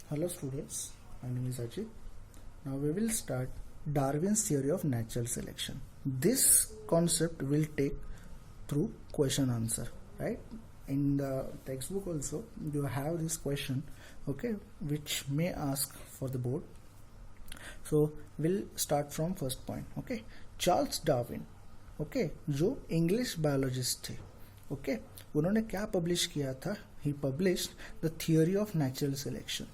Hello students, my name is Ajit. Now we will start Darwin's theory of natural selection. This concept will take through question answer, right? In the textbook also you have this question, okay, which may ask for the board. So we'll start from first point, okay. Charles Darwin, okay, जो English biologist थे, okay, उन्होंने क्या publish किया था? He published the theory of natural selection.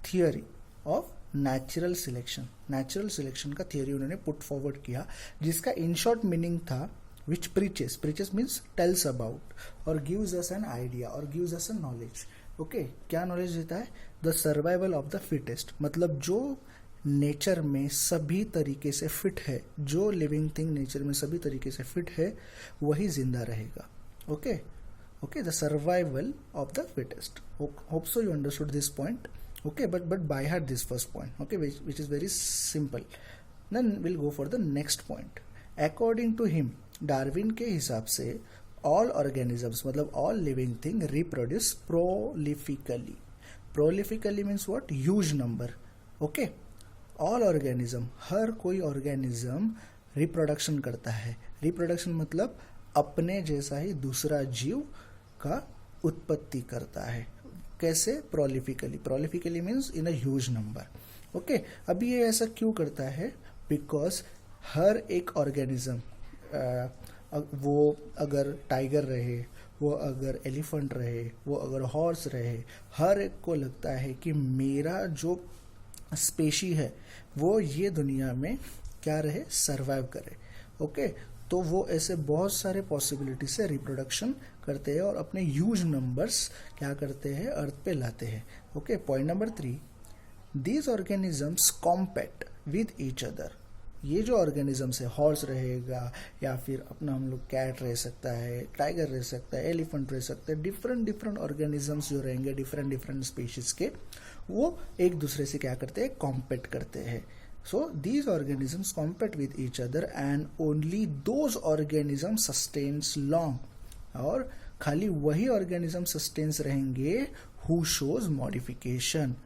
Theory of natural selection, natural selection का theory उन्होंने put forward किया, जिसका इन शॉर्ट मीनिंग था which preaches means tells about और गिव्स अस एन आइडिया और gives us an knowledge. Okay, क्या knowledge देता है? The survival of the fittest, मतलब जो नेचर में सभी तरीके से फिट है, जो लिविंग थिंग नेचर में सभी तरीके से फिट है, वही जिंदा रहेगा. Okay okay, the survival of the fittest. Hope so you understood this point. Okay, but by heart this first point, okay, which is very simple. Then we'll go for the next point. According to him, Darwin के हिसाब से all organisms, मतलब all living thing reproduce prolifically. Prolifically means what? Huge number. Okay, all organism, हर कोई organism reproduction करता है. Reproduction मतलब अपने जैसा ही दूसरा जीव का उत्पत्ति करता है. कैसे? Prolifically. Prolifically means in a huge number. Okay, अभी ये ऐसा क्यों करता है? बिकॉज हर एक ऑर्गेनिज्म, वो अगर टाइगर रहे, वो अगर एलिफेंट रहे, वो अगर हॉर्स रहे, हर एक को लगता है कि मेरा जो स्पेशी है वो ये दुनिया में क्या रहे? सर्वाइव करे. ओके, तो वो ऐसे बहुत सारे पॉसिबिलिटी से रिप्रोडक्शन करते हैं और अपने ह्यूज नंबर्स क्या करते हैं? अर्थ पे लाते हैं. Okay, point number 3, these organisms compete with each other. ये जो ऑर्गेनिजम्स है, हॉर्स रहेगा या फिर अपना हम लोग कैट रह सकता है, टाइगर रह सकता है, एलिफेंट रह सकता है, डिफरेंट ऑर्गेनिजम्स जो रहेंगे डिफरेंट स्पीशीज के, वो एक दूसरे से क्या करते हैं? कॉम्पैट करते हैं. So these organisms compete with each other and only those organisms sustains long. और खाली वही organism sustains रहेंगे who shows modification.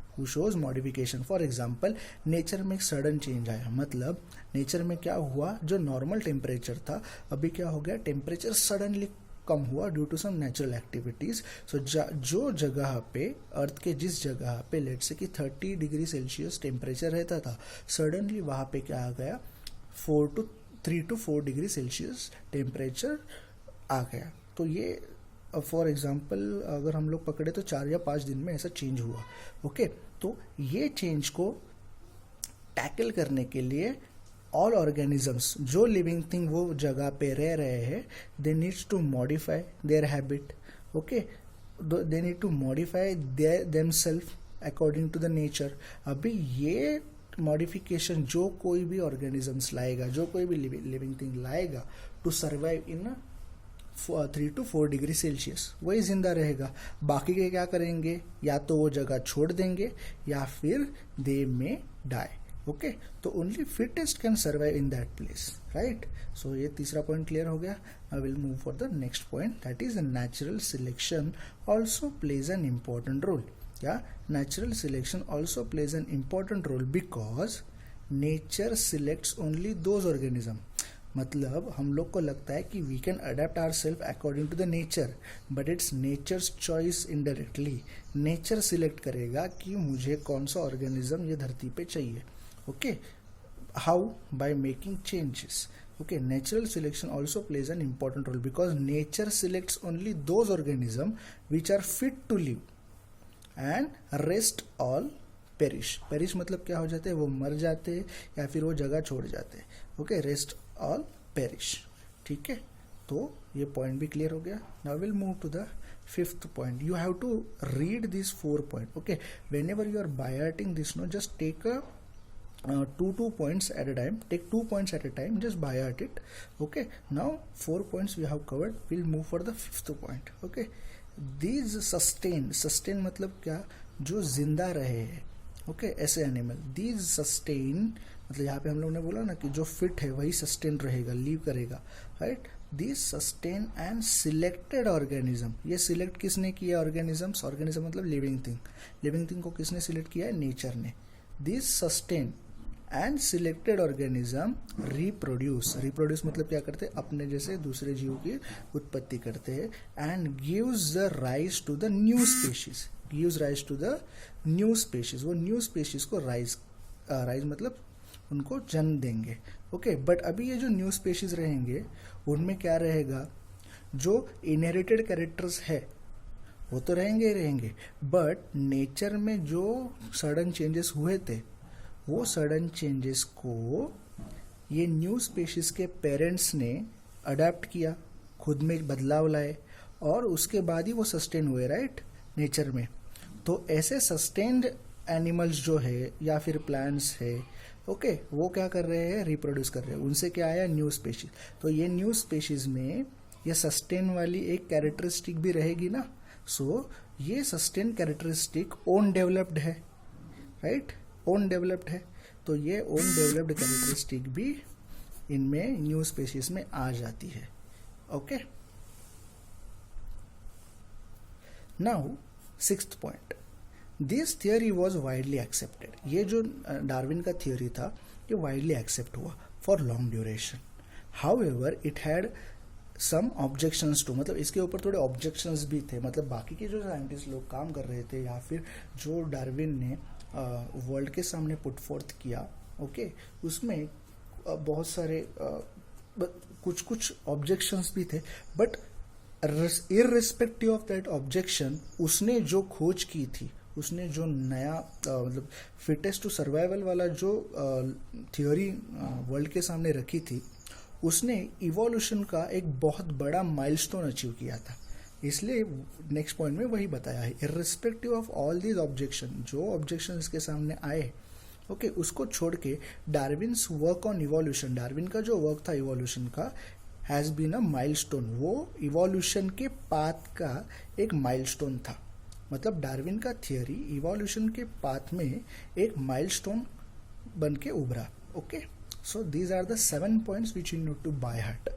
For example, nature में एक सडन चेंज आया, मतलब नेचर में क्या हुआ? जो नॉर्मल टेम्परेचर था अभी क्या हो गया? टेम्परेचर सडनली कम हुआ due to some natural activities. So जो जगह पे, अर्थ के जिस जगह पे लेट से कि 30 डिग्री सेल्सियस टेम्परेचर रहता था, सडनली वहां पे क्या आ गया? 3 to 4 डिग्री सेल्सियस टेम्परेचर आ गया. तो ये फॉर एग्जाम्पल अगर हम लोग पकड़े तो 4 या 5 दिन में ऐसा चेंज हुआ. ओके, तो ये चेंज को टैकल करने के लिए ऑल ऑर्गेनिजम्स, जो लिविंग थिंग वो जगह पे रह रहे हैं, they needs to modify their habit. Okay, they need to modify themself according to the nature. अभी ये मॉडिफिकेशन जो कोई भी ऑर्गेनिजम्स लाएगा, जो कोई भी लिविंग थिंग लाएगा to survive in 3 to 4 degree Celsius, वही जिंदा रहेगा. बाकी के क्या करेंगे? या तो वो जगह छोड़ देंगे या फिर दे में डाई. ओके, तो only fittest can survive in that place, right. So ये तीसरा पॉइंट क्लियर हो गया. I will move for the next point, that is natural selection also plays an important role. या natural selection also plays an important role because nature selects only those organism. मतलब हम लोग को लगता है कि we can adapt our self according to the nature, but it's natures choice indirectly. Nature select करेगा कि मुझे कौन सा ऑर्गेनिज्म ये धरती पे चाहिए. Okay, how? By making changes. Okay, natural selection also plays an important role because nature selects only those organisms which are fit to live and rest all perish. Perish मतलब क्या हो जाते हैं? वो मर जाते हैं या फिर वो जगह छोड़ जाते हैं. Okay, rest all perish. ठीक है, तो ये पॉइंट भी क्लियर हो गया. Now we'll move to the fifth point. You have to read these 4 points. Okay, whenever you are by hearting this, no, just take a 2 points at a time. Take 2 points at a time, just by heart it. Okay, now 4 points we have covered. We'll move for the 5th point. Okay, these sustain मतलब क्या? जो जिंदा रहे हैं. Okay, ऐसे animal, these sustain मतलब यहाँ पे हम लोग ने बोला ना कि जो फिट है वही सस्टेन रहेगा, लीव करेगा, right. This sustain and selected organism, ये सिलेक्ट किसने किया ऑर्गेनिजम्स, ऑर्गेनिज्म मतलब लिविंग थिंग, लिविंग थिंग को किसने सिलेक्ट किया है, नेचर ने। This sustain and selected organism reproduce, reproduce मतलब क्या करते हैं, अपने जैसे दूसरे जीव की उत्पत्ति करते हैं, and gives the rise to the new species, gives rise to the new species, वो न्यू स्पीशीज को राइज मतलब उनको जन्म देंगे। ओके, बट अभी ये जो न्यू स्पीशीज रहेंगे उनमें क्या रहेगा, जो इनहेरिटेड कैरेक्टर्स है वो तो रहेंगे ही रहेंगे, बट नेचर में जो सडन चेंजेस हुए थे वो सडन चेंजेस को ये न्यू स्पीशीज के पेरेंट्स ने अडेप्ट किया, खुद में बदलाव लाए, और उसके बाद ही वो सस्टेन हुए, राइट, नेचर में। तो ऐसे सस्टेन्ड एनिमल्स जो है या फिर प्लांट्स है, ओके, वो क्या कर रहे हैं, रिप्रोड्यूस कर रहे हैं, उनसे क्या आया, न्यू स्पीशीज। तो ये न्यू स्पीशीज में ये सस्टेन वाली एक कैरेक्टरिस्टिक भी रहेगी ना, सो ये सस्टेन कैरेक्टरिस्टिक ओन डेवलप्ड है, राइट, ओन डेवलप्ड है, तो ये ओन डेवलप्ड कैरेक्टरिस्टिक भी इनमें न्यू स्पीशीज में आ जाती है। Okay, now sixth point, this theory was widely accepted, ये जो डार्विन का थियोरी था ये वाइडली एक्सेप्ट हुआ for long duration. However it had some objections to, मतलब इसके ऊपर थोड़े ऑब्जेक्शंस भी थे, मतलब बाकी के जो साइंटिस्ट लोग काम कर रहे थे या फिर जो डार्विन ने वर्ल्ड के सामने पुट फोर्थ किया, ओके, उसमें बहुत सारे कुछ ऑब्जेक्शंस भी थे, but irrespective of that objection उसने जो खोज की थी, उसने जो नया मतलब फिटेस्ट टू सर्वाइवल वाला जो थियोरी वर्ल्ड के सामने रखी थी, उसने इवोल्यूशन का एक बहुत बड़ा माइलस्टोन अचीव किया था। इसलिए नेक्स्ट पॉइंट में वही बताया है, irrespective of all these objection, जो ऑब्जेक्शन इसके सामने आए, ओके, उसको छोड़ के Darwin's work on evolution, Darwin का जो वर्क था इवोल्यूशन का, हैज बीन अ माइलस्टोन, वो इवोल्यूशन के पाथ का एक माइलस्टोन था। मतलब डार्विन का थियोरी इवोल्यूशन के पाथ में एक माइलस्टोन बन के उभरा। Okay, so these are the 7 points which you need to by heart.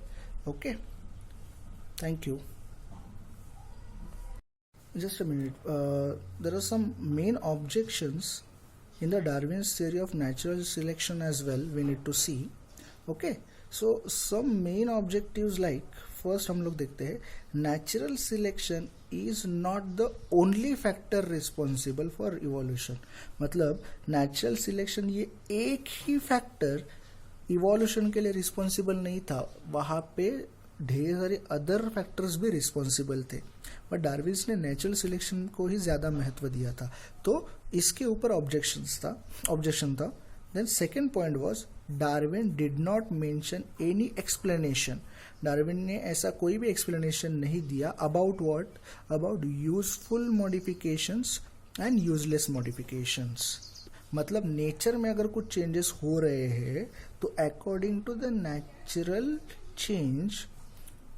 Okay, thank you. Just a minute. There are some main objections in the Darwin's theory of natural selection as well. We need to see. Okay. So some main objectives like first हम लोग देखते हैं, natural selection is not the only factor responsible for evolution. मतलब natural selection ये एक ही factor evolution के लिए responsible नहीं था, वहाँ पे ढेर सारे अदर फैक्टर्स भी रिस्पॉन्सिबल थे, बट डार्विन्स ने नेचुरल सिलेक्शन को ही ज्यादा महत्व दिया था, तो इसके ऊपर ऑब्जेक्शन था। Then second point was Darwin did not mention any explanation, Darwin ने ऐसा कोई भी एक्सप्लेनेशन नहीं दिया about what, about useful modifications and useless modifications. मतलब नेचर में अगर कुछ चेंजेस हो रहे हैं तो according to the natural change,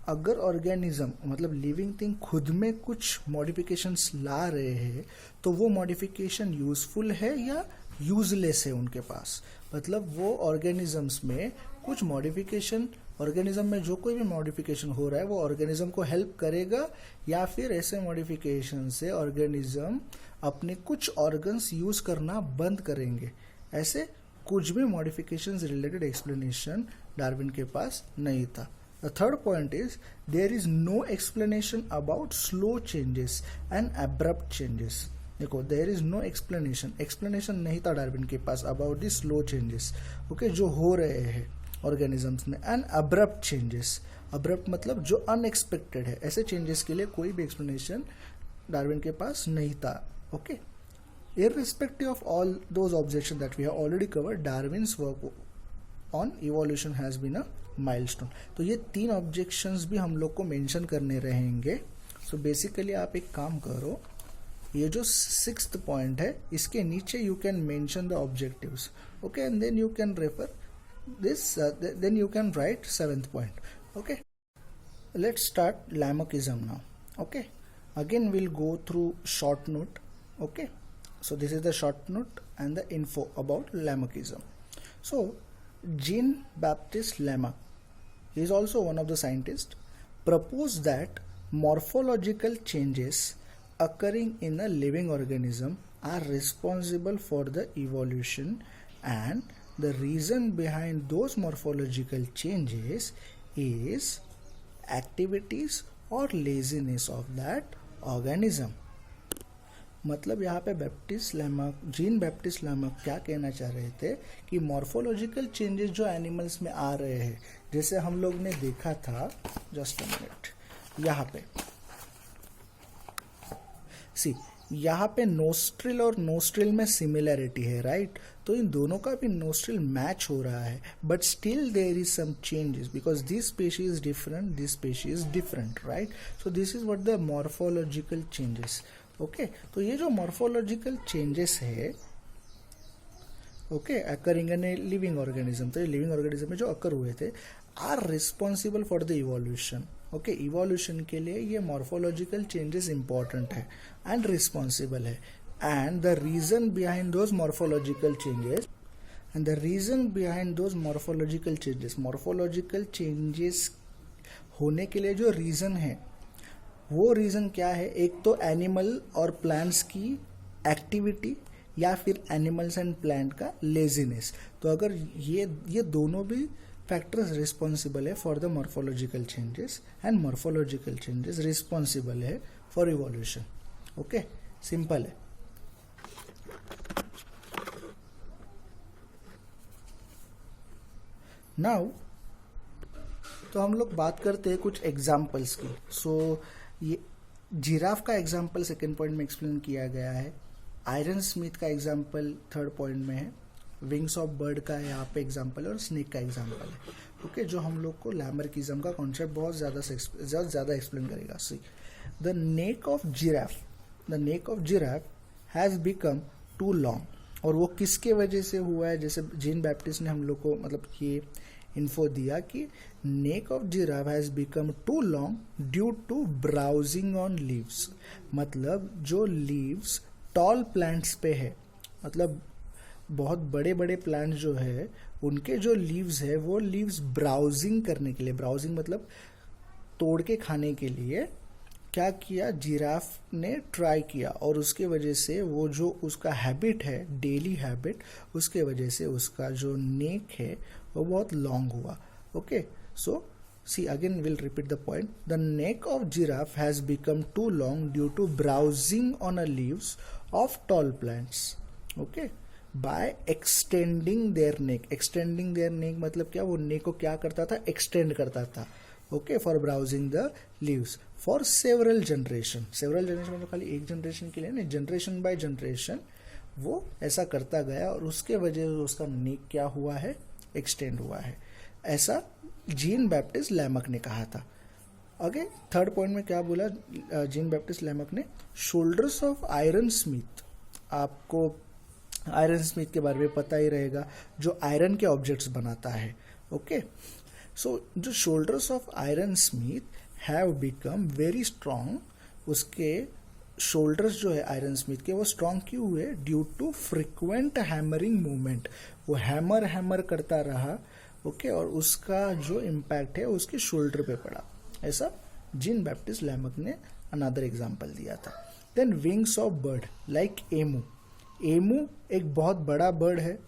अगर ऑर्गेनिज्म मतलब लिविंग थिंग खुद में कुछ मॉडिफिकेशंस ला रहे हैं तो वो मॉडिफिकेशन यूजफुल है या यूजलेस है उनके पास। मतलब वो ऑर्गेनिजम्स में कुछ मॉडिफिकेशन, ऑर्गेनिज्म में जो कोई भी मॉडिफिकेशन हो रहा है वो ऑर्गेनिज्म को हेल्प करेगा या फिर ऐसे मॉडिफिकेशन से ऑर्गेनिज्म अपने कुछ ऑर्गन्स यूज करना बंद करेंगे। ऐसे कुछ भी मॉडिफिकेशन रिलेटेड एक्सप्लेनेशन डार्विन के पास नहीं था। The third point is there is no explanation about slow changes and abrupt changes. देखो, there is no explanation नहीं था डार्विन के पास about the slow changes, okay, जो हो रहे हैं organisms में, and abrupt changes. abrupt मतलब जो unexpected है, ऐसे changes के लिए कोई भी explanation डार्विन के पास नहीं था। okay, irrespective of all those objections that we have already covered, Darwin's work on evolution has been a milestone. तो ये 3 ऑब्जेक्शंस भी हम लोग को मेंशन करने रहेंगे। सो बेसिकली आप एक काम करो, ये जो 6th पॉइंट है इसके नीचे you can mention the objectives, okay, and then you can refer this, then you can write 7th point. Okay, let's start Lamarckism now. Okay, again will go through short note. Okay, so this is the short note and the info about Lamarckism. So Jean Baptiste Lamarck, he is also one of the scientists, proposed that morphological changes occurring in a living organism are responsible for the evolution, and the reason behind those morphological changes is activities or laziness of that organism. मतलब यहाँ पे gene Baptiste Lamarck क्या कहना चाह रहे थे कि morphological changes जो एनिमल्स में आ रहे हैं, जैसे हम लोग ने देखा था, जस्ट अ मिनट, यहाँ पे सी, यहाँ पे नोस्ट्रिल और नोस्ट्रिल में सिमिलैरिटी है, राइट? तो इन दोनों का भी नोस्ट्रिल मैच हो रहा है, but still there is some changes because this species is different, this species is different, right? So this is what the morphological changes. Okay, तो ये जो मॉर्फोलॉजिकल चेंजेस है, okay, occurring in a living organism, तो ये living organism में जो occur हुए थे, are responsible for the evolution. Okay, evolution के लिए ये मॉर्फोलॉजिकल चेंजेस इंपॉर्टेंट है एंड रिस्पॉन्सिबल है. And the reason behind those morphological changes, morphological changes होने के लिए जो रीजन है, वो रीजन क्या है? एक तो एनिमल और प्लांट्स की एक्टिविटी या फिर एनिमल्स एंड प्लांट का लेजीनेस. तो अगर ये दोनों भी फैक्टर्स रिस्पॉन्सिबल है for the morphological changes, and morphological changes responsible है फॉर इवोल्यूशन. ओके, सिंपल है. नाउ तो हम लोग बात करते हैं कुछ एग्जाम्पल्स की. सो ये जिराफ का एग्जाम्पल सेकेंड पॉइंट में एक्सप्लेन किया गया है, आयरन स्मिथ का एग्जाम्पल थर्ड पॉइंट में है, विंग्स ऑफ बर्ड का यहाँ पे एग्जाम्पल और स्नेक का एग्जाम्पल है. ओके, जो हम लोग को लैमर्किज्म का कॉन्सेप्ट बहुत ज़्यादा एक्सप्लेन करेगा. See, the neck of giraffe has become too long. और वो किसके वजह से हुआ है? जैसे जीन बैप्टिस्ट ने हम लोग को मतलब ये इन्फो दिया कि neck of giraffe has become too long due to browsing on leaves. मतलब जो लीव्स टॉल प्लांट्स पे है, मतलब बहुत बड़े बड़े प्लांट्स जो है उनके जो लीव्स है, वो लीव्स ब्राउजिंग करने के लिए, ब्राउजिंग मतलब तोड़ के खाने के लिए क्या किया, जिराफ ने ट्राई किया, और उसके वजह से वो जो उसका हैबिट है, डेली हैबिट, उसके वजह से उसका जो नेक है वो बहुत लॉन्ग हुआ. Okay, so see again will repeat the point. The neck of giraffe has become too long due to browsing on a leaves of tall plants. Okay, by extending their neck. Extending their neck मतलब क्या? वो नेक को क्या करता था? Extend करता था. Okay, for browsing the leaves for several generation. मतलब खाली एक जनरेशन के लिए नहीं, जनरेशन बाय जनरेशन वो ऐसा करता गया, और उसके वजह से उसका नेक क्या हुआ है? एक्सटेंड हुआ है. ऐसा जीन बैप्टिस्ट लैमार्क ने कहा था. आगे थर्ड पॉइंट में क्या बोला जीन बैप्टिस्ट लैमार्क ने? Shoulders of iron Smith. आपको आयरन स्मिथ के बारे में पता ही रहेगा, जो आयरन के ऑब्जेक्ट्स बनाता है. ओके, सो जो shoulders of iron smith have become very strong. उसके शोल्डर्स जो है आयरन स्मिथ के, वो स्ट्रॉन्ग क्यों हुए? Due to frequent hammering movement. वो हैमर करता रहा. ओके, और उसका जो इम्पैक्ट है उसके शोल्डर पे पड़ा. ऐसा जीन बैप्टिस्ट लैमार्क ने अनदर एग्जाम्पल दिया था. Then wings of bird like emu. Emu एक बहुत बड़ा बर्ड है.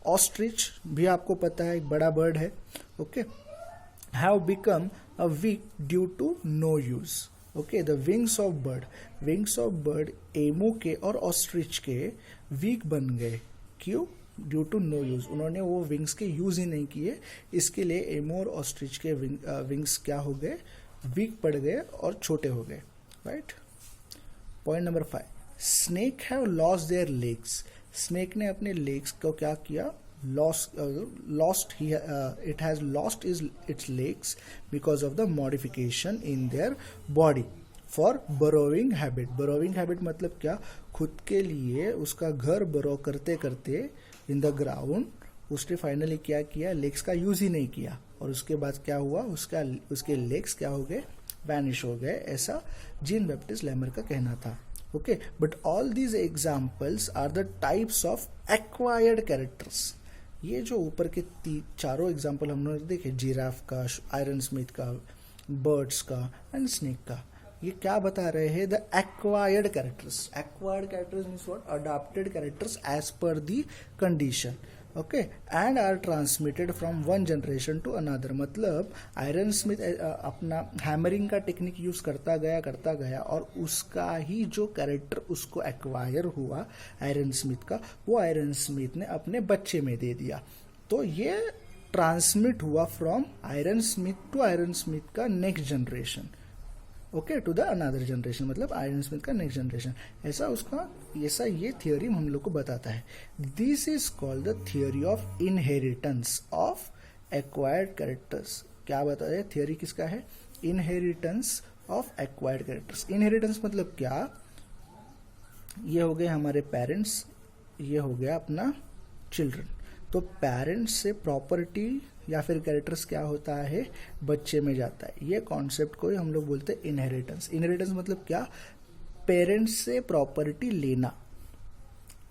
ऑस्ट्रिच भी आपको पता है एक बड़ा बर्ड है. Okay, have become a weak due to no use. Okay, the wings of bird emu के और ऑस्ट्रिच के वीक बन गए. क्यों? Due to no use. उन्होंने वो विंग्स के यूज ही नहीं किए, इसके लिए एमू और ऑस्ट्रिच के विंग्स क्या हो गए? वीक पड़ गए और छोटे हो गए. Right. Point number 5, snake have lost their legs. Snake ने अपने लेग्स को क्या किया? it has lost its legs because of the modification in their body for burrowing habit. burrowing habit मतलब क्या? खुद के लिए उसका घर बरो करते करते इन द ग्राउंड उसने फाइनली क्या किया? लेग्स का यूज ही नहीं किया, और उसके बाद क्या हुआ? उसके लेग्स क्या हो गए? वैनिश हो गए. ऐसा जीन बैप्टिस्ट लैमार्क का कहना था. Okay, but all these examples are the types of acquired characters. ये जो ऊपर के चारों एग्जाम्पल हम लोग देखे, जिराफ का, आयरन स्मिथ का, बर्ड्स का एंड स्नेक का, ये क्या बता रहे हैं? The acquired characters. Acquired characters means what? Adopted characters as per the condition. Okay, and are transmitted from one generation to another. मतलब आयरन स्मिथ अपना हैमरिंग का टेक्निक यूज करता गया और उसका ही जो कैरेक्टर उसको एक्वायर हुआ आयरन स्मिथ का, वो आयरन स्मिथ ने अपने बच्चे में दे दिया. तो ये ट्रांसमिट हुआ from iron smith to iron smith का next generation. Okay, to the another generation, मतलब आयरन स्मिथ का नेक्स्ट जनरेशन. ऐसा ये थियोरी हम लोग को बताता है. This is called the theory of inheritance of acquired characters. क्या बताया है? थियोरी किसका है? Inheritance of acquired characters. Inheritance मतलब क्या? ये हो गए हमारे पेरेंट्स, ये हो गया अपना चिल्ड्रन. तो पेरेंट्स से प्रॉपर्टी या फिर कैरेक्टर्स क्या होता है? बच्चे में जाता है. ये कॉन्सेप्ट को ही हम लोग बोलते हैं इनहेरिटेंस. इनहेरिटेंस मतलब क्या? पेरेंट्स से प्रॉपर्टी लेना.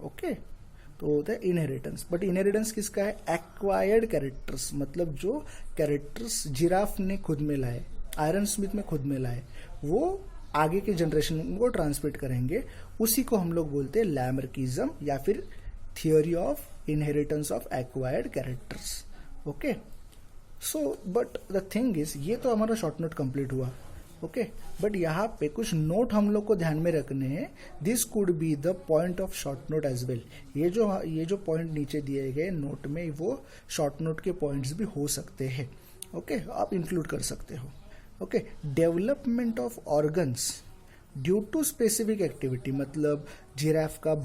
ओके, तो होता है इनहेरिटेंस. बट इनहेरिटेंस किसका है? Acquired characters. मतलब जो कैरेक्टर्स जिराफ ने खुद में लाए, आयरन स्मिथ में खुद में लाए, वो आगे के जनरेशन को ट्रांसमिट करेंगे. उसी को हम लोग बोलते हैं लैमर्किज्म या फिर theory of inheritance of acquired characters. Okay, so but the thing is, ये तो हमारा शॉर्ट नोट कंप्लीट हुआ. ओके, बट यहाँ पे कुछ नोट हम लोग को ध्यान में रखने हैं. This could be the point of short note as well. ये जो पॉइंट नीचे दिए गए नोट में, वो शॉर्ट नोट के पॉइंट्स भी हो सकते हैं. ओके, आप इंक्लूड कर सकते हो. Okay, development of organs due to specific activity. मतलब जिराफ का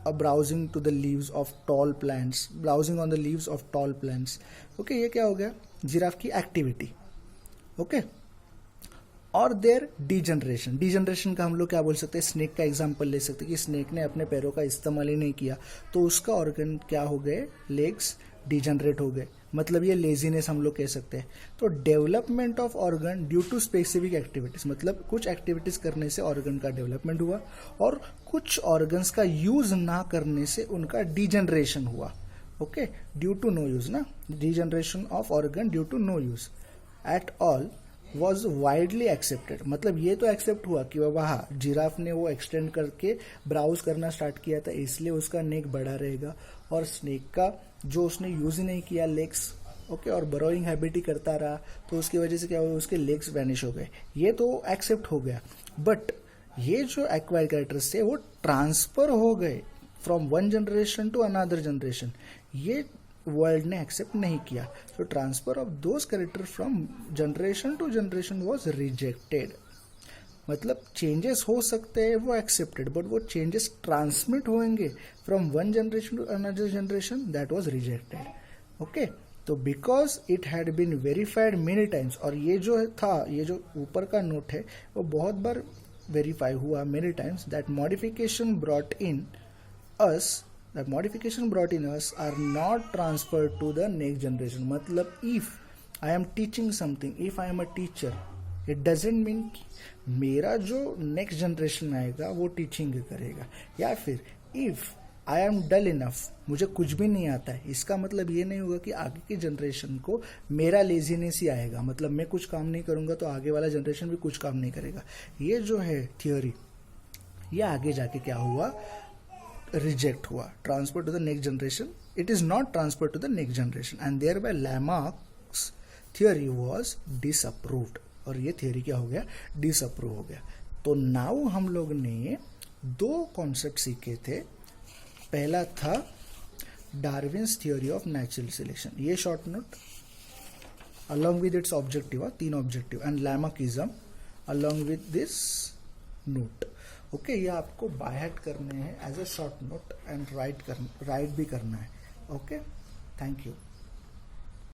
browsing to the leaves of tall plants, browsing on the leaves of tall plants. Okay, ये क्या हो गया? जिराफ की एक्टिविटी. ओके, और देयर डिजनरेशन का हम लोग क्या बोल सकते हैं? स्नेक का एग्जांपल ले सकते हैं कि स्नेक ने अपने पैरों का इस्तेमाल ही नहीं किया, तो उसका ऑर्गन क्या हो गए? लेग्स डिजनरेट हो गए. मतलब ये लेजीनेस हम लोग कह सकते हैं. तो development of organ due to specific activities, मतलब कुछ एक्टिविटीज करने से ऑर्गन का डेवलपमेंट हुआ और कुछ ऑर्गन्स का यूज ना करने से उनका डिजनरेशन हुआ. Okay, due to no use ना, degeneration of organ due to no use at all was widely accepted. मतलब ये तो एक्सेप्ट हुआ कि बाबा हाँ, जिराफ ने वो एक्सटेंड करके ब्राउज करना स्टार्ट किया था, इसलिए उसका नेक बड़ा रहेगा. और स्नेक का जो उसने यूज ही नहीं किया लेग्स, ओके, और बरोइंग हैबिट ही करता रहा, तो उसकी वजह से क्या हुआ? उसके लेग्स वैनिश हो गए. ये तो एक्सेप्ट हो गया. बट ये जो एक्वायर्ड कैरेक्टर्स थे वो ट्रांसफर हो गए from one generation to another generation. ये वर्ल्ड ने एक्सेप्ट नहीं किया. तो transfer of those character from generation to generation was rejected. मतलब चेंजेस हो सकते हैं, वो एक्सेप्टेड, बट वो चेंजेस ट्रांसमिट होंगे from one generation to another generation, that was rejected. Okay, तो because it had been verified many times. और ये जो था, ये जो ऊपर का नोट है, वो बहुत बार वेरीफाई हुआ many times. That modification brought in us are not transferred to the next generation. मतलब if I am teaching something, if I am a teacher, it doesn't mean मेरा जो नेक्स्ट जनरेशन आएगा वो teaching करेगा. या फिर if I am dull enough, मुझे कुछ भी नहीं आता है, इसका मतलब ये नहीं होगा कि आगे की जनरेशन को मेरा लेजीनेस ही आएगा. मतलब मैं कुछ काम नहीं करूंगा तो आगे वाला जनरेशन भी कुछ काम नहीं करेगा. ये जो है थियोरी, ये आगे जाके क्या हुआ? रिजेक्ट हुआ. Transfer to the next generation, it is not transfer to the next generation, and thereby Lamarck's theory was disapproved. और ये थियोरी क्या हो गया? डिसअप्रूव हो गया. तो नाउ हम लोग ने दो कॉन्सेप्ट सीखे थे. पहला था Darwin's theory of natural selection, ये short note along with its objective, 3 objective, and Lamarckism along with this note. Okay, ये आपको बाय हार्ट करने हैं as a short note and write भी करना है. Okay, thank you.